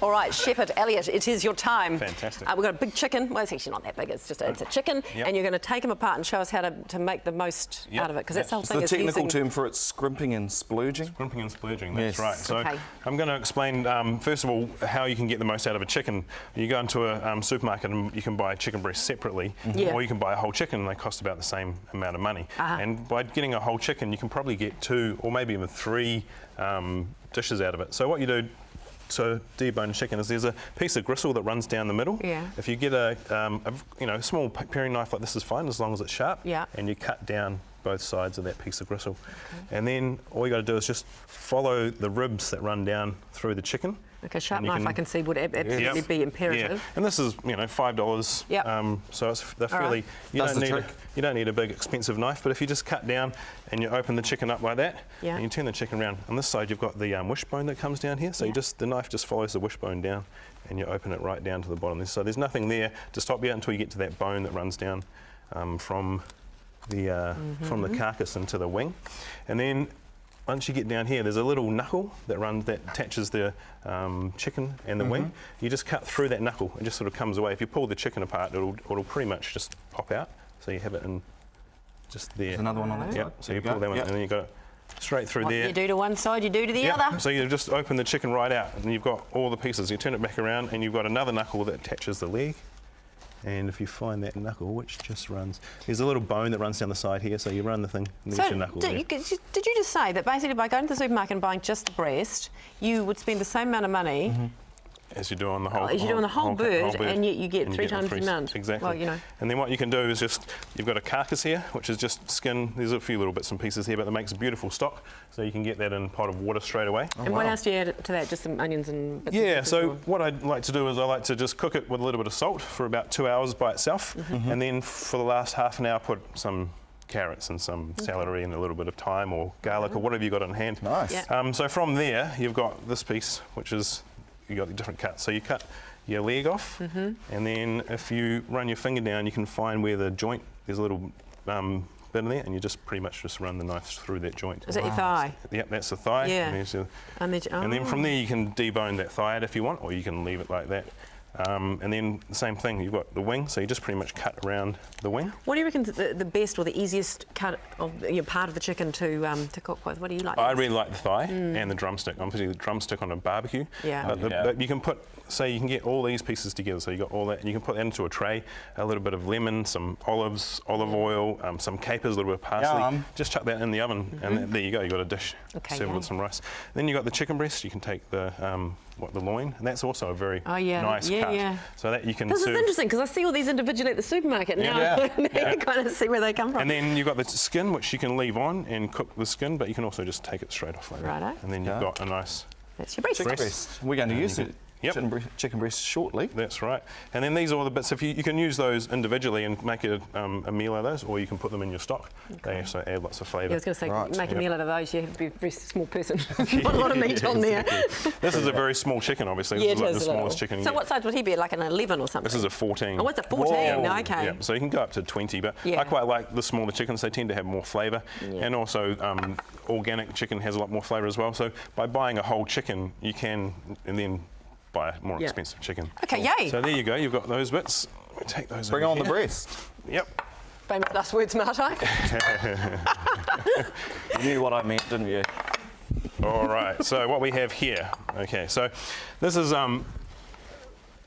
All right, Shepherd Elliott, it is your time. Fantastic. We've got a big chicken. Well, it's actually not that big. It's just it's a chicken, and you're going to take him apart and show us how to make the most out of it, because that's the whole thing. The is technical using... term for it's scrimping and splurging. Scrimping and splurging, that's Yes. right. So Okay. I'm going to explain, first of all, how you can get the most out of a chicken. You go into a supermarket and you can buy chicken breasts separately, or you can buy a whole chicken and they cost about the same amount of money. And by getting a whole chicken, you can probably get 2 or maybe even 3 dishes out of it. So what you do to debone chicken is there's a piece of gristle that runs down the middle. Yeah. If you get a small paring knife like this is fine as long as it's sharp. Yeah. And you cut down both sides of that piece of gristle. Okay. And then all you got to do is just follow the ribs that run down through the chicken. Okay, sharp knife I can see would absolutely be imperative. Yeah. And this is, $5. Yep. So they're fairly. Right. You don't need a big expensive knife, but if you just cut down and you open the chicken up like that, yeah. and you turn the chicken around. On this side, you've got the wishbone that comes down here. So the knife just follows the wishbone down, and you open it right down to the bottom. So there's nothing there to stop you until you get to that bone that runs down from the carcass into the wing, and then. Once you get down here, there's a little knuckle that attaches the chicken and the wing. You just cut through that knuckle, it just sort of comes away. If you pull the chicken apart, it'll pretty much just pop out. So you have it in just there. There's another one on that side. Yep. So you pull that one, and then you got it straight through there. What you do to one side, you do to the other. So you just open the chicken right out, and you've got all the pieces. You turn it back around, and you've got another knuckle that attaches the leg. And if you find that knuckle, which just runs, there's a little bone that runs down the side here, so you run the thing, and there's your knuckle there. Did you just say that basically by going to the supermarket and buying just the breast, you would spend the same amount of money as you do on the whole, bird, and yet you get 3 times the amount. Exactly. Well, And then what you can do is you've got a carcass here, which is just skin. There's a few little bits and pieces here, but that makes a beautiful stock. So you can get that in a pot of water straight away. And what else do you add to that? Just some onions and bits and pieces, so what I'd like to do is I like to just cook it with a little bit of salt for about 2 hours by itself. And then for the last half an hour, put some carrots and some celery and a little bit of thyme or garlic or whatever you got on hand. Nice. Yeah. So from there, you've got this piece, which is, you got the different cuts. So you cut your leg off, and then if you run your finger down, you can find where the joint, there's a little bit in there, and you just pretty much just run the knife through that joint. Is that your thigh? Yep, that's the thigh. Yeah. And then from there you can debone that thigh out if you want, or you can leave it like that. And then the same thing, you've got the wing, so you just pretty much cut around the wing. What do you reckon the best or the easiest cut of part of the chicken to cook with? What do you like? I really like the thigh and the drumstick. I'm putting the drumstick on a barbecue. Yeah. But you can put, say you can get all these pieces together, so you got all that, and you can put that into a tray, a little bit of lemon, some olives, olive oil, some capers, a little bit of parsley. Just chuck that in the oven, and there you go, you've got a dish. Serve it with some rice. Then you've got the chicken breast, you can take the loin, and that's also a very nice cut. Yeah. So that you can This serve. is interesting, because I see all these individually at the supermarket now. You kind of see where they come from. And then you've got the skin, which you can leave on and cook the skin, but you can also just take it straight off like that. And then you've got a nice... That's your breast. Chicken breast. We're going to use it. Chicken breast shortly. That's right. And then these are all the bits. If you can use those individually and make a meal out of those, or you can put them in your stock. They also add lots of flavour. Yeah, I was going to say, make a meal out of those. You have to be a very small person. Not a lot of meat on there. This is a very small chicken, obviously. This is like the smallest chicken you So get. what size would he be? Like an 11 or something? This is a 14. Oh, it's a 14. Whoa. Okay. Yeah, so you can go up to 20, but I quite like the smaller chickens. They tend to have more flavour, and also organic chicken has a lot more flavour as well. So by buying a whole chicken, you can and then buy a more expensive chicken. Okay, yay. So there you go. You've got those bits. We take those. Bring on the breast. Yep. Famous last words, Marto. You knew what I meant, didn't you? All right. So what we have here. Okay. So this is a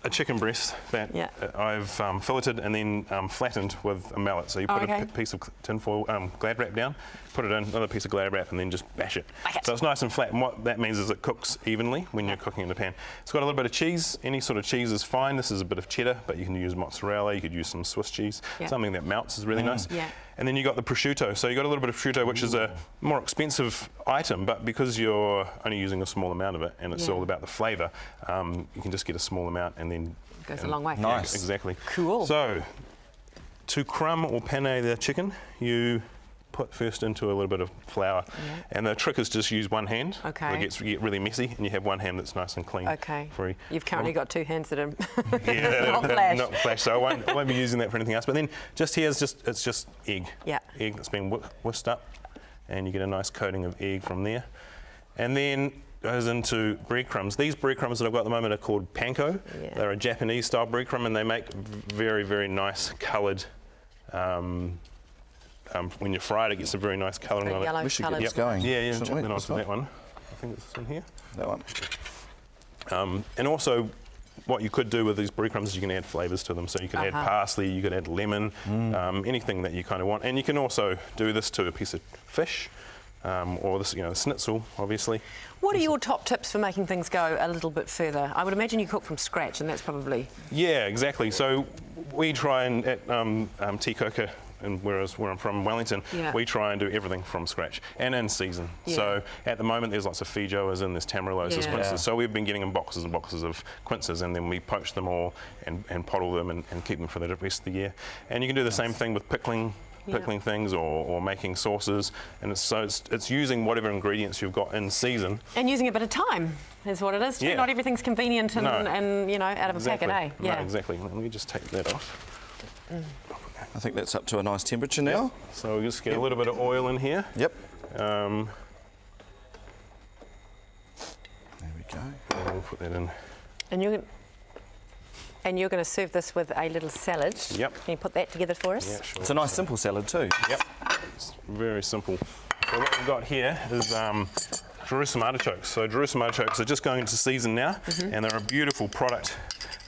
chicken breast that I've filleted and then flattened with a mallet. So you put a piece of tinfoil, Glad wrap down, put it in, another piece of Glad wrap, and then just bash it. So it's nice and flat. And what that means is it cooks evenly when you're cooking in the pan. It's got a little bit of cheese. Any sort of cheese is fine. This is a bit of cheddar, but you can use mozzarella. You could use some Swiss cheese. Something that melts is really nice. And then you got the prosciutto. So you got a little bit of prosciutto, which is a more expensive item, but because you're only using a small amount of it, and it's all about the flavour, you can just get a small amount and then goes a long way. Nice. Exactly. Cool. So, to crumb or penne the chicken, you put first into a little bit of flour. And the trick is just use one hand. It gets really messy, and you have one hand that's nice and clean. Free. You've currently got 2 hands that are not flash, so I won't be using that for anything else. But then just here is it's just egg. Egg that's been whisked up, and you get a nice coating of egg from there. And then goes into breadcrumbs. These breadcrumbs that I've got at the moment are called panko. Yeah. They're a Japanese style breadcrumb, and they make very, very nice coloured. When you fry it, it gets a very nice colouring on it. We should get this going. Yeah, shouldn't jumping we? onto that one. I think it's this one here. That one. And also, what you could do with these breadcrumbs is you can add flavours to them. So you can add parsley, you could add lemon, anything that you kind of want. And you can also do this to a piece of fish, or this, schnitzel, obviously. What are your top tips for making things go a little bit further? I would imagine you cook from scratch, and that's probably... Yeah, exactly. So we try and at Tikaka, and where I'm from, Wellington, we try and do everything from scratch and in season. Yeah. So at the moment there's lots of feijoas and there's tamarillos, there's quinces. Yeah. So we've been getting in boxes and boxes of quinces, and then we poach them all and pottle them and keep them for the rest of the year. And you can do the same thing with pickling things or making sauces, and it's using whatever ingredients you've got in season. And using a bit of time is what it is. Yeah. Not everything's convenient and out of a packet, eh? Yeah. No, exactly. Let me just take that off. I think that's up to a nice temperature now. Yep. So we'll just get a little bit of oil in here. Yep. There we go. And we'll put that in. And you're going to serve this with a little salad. Yep. Can you put that together for us? Yeah, sure. It's a nice simple salad too. Yep. It's very simple. So what we've got here is Jerusalem artichokes. So Jerusalem artichokes are just going into season now, and they're a beautiful product.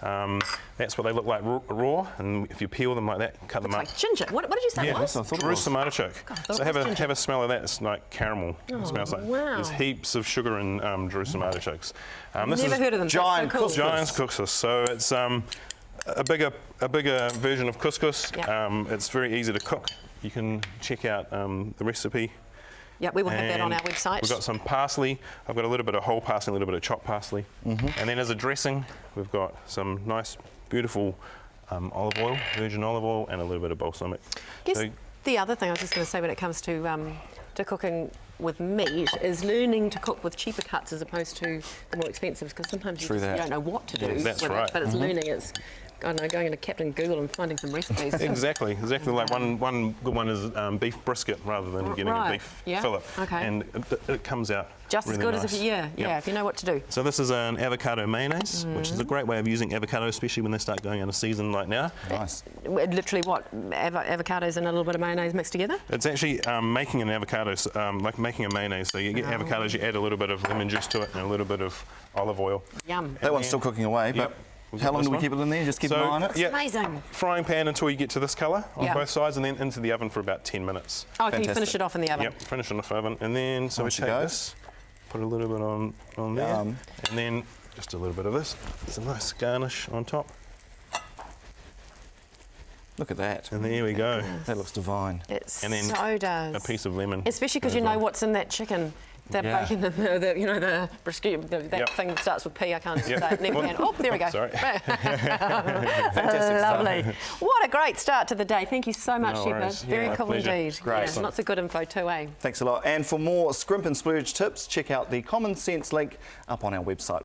That's what they look like raw, and if you peel them like that, cut them up. Like ginger. What did you say? Yeah, it was? I thought it Jerusalem artichoke. God, So have a smell of that. It's like caramel. It smells like. wow. There's heaps of sugar in Jerusalem artichokes. Never heard of them. giant That's so cool. Giant's couscous. So it's a bigger version of couscous. Yep. It's very easy to cook. You can check out the recipe. Yeah, we will have that on our And website. We've got some parsley. I've got a little bit of whole parsley, a little bit of chopped parsley. And then as a dressing, we've got some nice, beautiful olive oil, virgin olive oil, and a little bit of balsamic. Guess the other thing I was just going to say when it comes to cooking with meat is learning to cook with cheaper cuts as opposed to the more expensive, because sometimes you don't know what to do That's with right. it, but it's learning. It's I don't know, going into Captain Google and finding some recipes. Exactly. Like one good one is beef brisket rather than getting a beef fillet. Okay. And it comes out just really as good nice. as if you know what to do. So this is an avocado mayonnaise, which is a great way of using avocado, especially when they start going out of season like now. Nice. Literally what? Avocados and a little bit of mayonnaise mixed together? It's actually making an avocado, like making a mayonnaise. So you get avocados, you add a little bit of lemon juice to it and a little bit of olive oil. Yum. That one's still cooking away, but how long do we keep it in there? Just keep an eye on it? Yeah, amazing. Frying pan until you get to this colour on both sides, and then into the oven for about 10 minutes. Oh, can you finish it off in the oven? Yep, finish it off oven. And then, so we take this, put a little bit on there, and then just a little bit of this. It's a nice garnish on top. Look at that. And there we go. That looks divine. It And then so does. a piece of lemon. Especially because you know what's in that chicken. The bacon, the brisket, that thing that starts with P, I can't even say it. Never can. Oh, there we go. Sorry. Fantastic Lovely. stuff. What a great start to the day. Thank you so much, No Shepherd. worries. Very Yeah, cool pleasure. indeed. Great. Yeah, lots of good info too, eh? Thanks a lot. And for more Scrimp and Splurge tips, check out the CommonCents link up on our website.